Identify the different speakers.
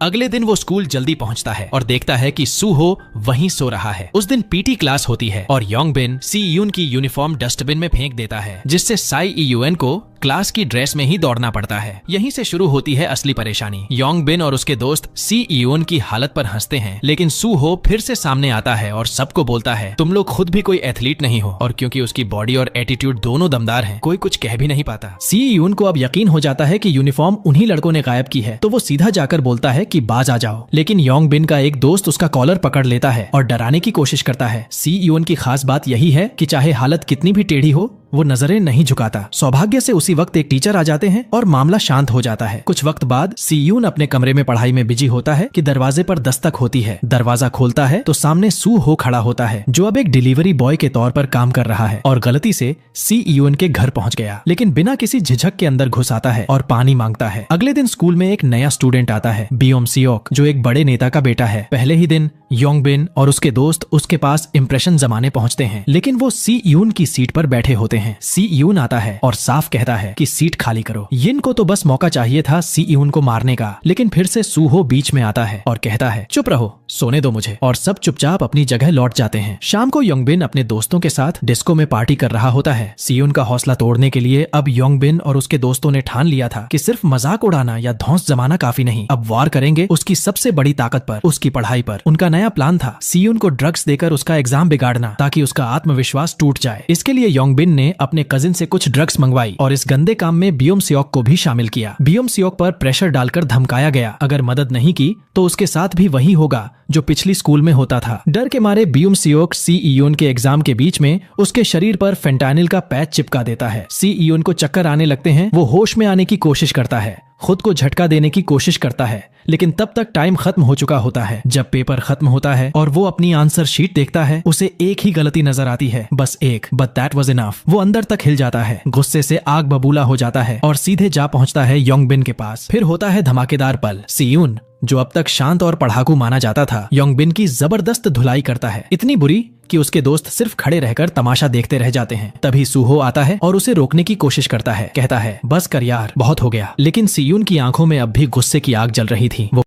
Speaker 1: अगले दिन वो स्कूल जल्दी पहुंचता है और देखता है कि सूहो वहीं सो रहा है। उस दिन पीटी क्लास होती है और योंगबिन सी यून की यूनिफॉर्म डस्टबिन में फेंक देता है, जिससे साई ईयून को क्लास की ड्रेस में ही दौड़ना पड़ता है। यहीं से शुरू होती है असली परेशानी। योंगबिन और उसके दोस्त सी ईयून की हालत पर हंसते हैं, लेकिन सूहो फिर से सामने आता है और सबको बोलता है तुम लोग खुद भी कोई एथलीट नहीं हो। और क्योंकि उसकी बॉडी और एटीट्यूड दोनों दमदार हैं, कोई कुछ कह भी नहीं पाता। सी ईयून को अब यकीन हो जाता है कि यूनिफॉर्म उन्हीं लड़कों ने गायब की है, तो वो सीधा जाकर बोलता है कि बाज आ जाओ। लेकिन योंगबिन का एक दोस्त उसका कॉलर पकड़ लेता है और डराने की कोशिश करता है। सी ईयून की खास बात यही है कि चाहे हालत कितनी भी टेढ़ी हो, वो नजरें नहीं झुकाता। सौभाग्य से उसी वक्त एक टीचर आ जाते हैं और मामला शांत हो जाता है। कुछ वक्त बाद सीयून अपने कमरे में पढ़ाई में बिजी होता है कि दरवाजे पर दस्तक होती है। दरवाजा खोलता है तो सामने सूहो खड़ा होता है, जो अब एक डिलीवरी बॉय के तौर पर काम कर रहा है और गलती से सीयून के घर पहुंच गया, लेकिन बिना किसी झिझक के अंदर घुस आता है और पानी मांगता है। अगले दिन स्कूल में एक नया स्टूडेंट आता है, बियोम सियोक, जो एक बड़े नेता का बेटा है। पहले ही दिन योंगबिन और उसके दोस्त उसके पास इंप्रेशन जमाने पहुंचते हैं, लेकिन वो सीयून की सीट पर बैठे होते हैं। सीयून आता है और साफ कहता है कि सीट खाली करो। यिन को तो बस मौका चाहिए था सीयून को मारने का, लेकिन फिर से सूहो बीच में आता है और कहता है चुप रहो, सोने दो मुझे। और सब चुपचाप अपनी जगह लौट जाते हैं। शाम को योंगबिन अपने दोस्तों के साथ डिस्को में पार्टी कर रहा होता है। सीयून का हौसला तोड़ने के लिए अब योंगबिन और उसके दोस्तों ने ठान लिया था कि सिर्फ मजाक उड़ाना या धौंस जमाना काफी नहीं, अब वार करेंगे उसकी सबसे बड़ी ताकत पर, उसकी पढ़ाई पर। उनका नया प्लान था सीयून को ड्रग्स देकर उसका एग्जाम बिगाड़ना, ताकि उसका आत्मविश्वास टूट जाए। इसके लिए योंगबिन ने अपने कजिन से कुछ ड्रग्स मंगवाई और इस गंदे काम में बियोम सियोक को भी शामिल किया। बियोम सियोक पर प्रेशर डालकर धमकाया गया, अगर मदद नहीं की तो उसके साथ भी वही होगा जो पिछली स्कूल में होता था। डर के मारे बियोम सियोक सीयून के एग्जाम के बीच में उसके शरीर पर फेंटानिल का पैच चिपका देता है। सीयून को चक्कर आने लगते हैं। वो होश में आने की कोशिश करता है, खुद को झटका देने की कोशिश करता है, लेकिन तब तक टाइम खत्म हो चुका होता है। जब पेपर खत्म होता है और वो अपनी आंसर शीट देखता है, उसे एक ही गलती नजर आती है, बस एक, बट दैट वाज इनफ। वो अंदर तक हिल जाता है, गुस्से से आग बबूला हो जाता है और सीधे जा पहुंचता है योंगबिन के पास। फिर होता है धमाकेदार पल। सीयून, जो अब तक शांत और पढ़ाकू माना जाता था, योंगबिन की जबरदस्त धुलाई करता है, इतनी बुरी कि उसके दोस्त सिर्फ खड़े रहकर तमाशा देखते रह जाते हैं। तभी सूहो आता है और उसे रोकने की कोशिश करता है, कहता है बस कर यार, बहुत हो गया। लेकिन सीयून की आंखों में अब भी गुस्से की आग जल रही थी। वो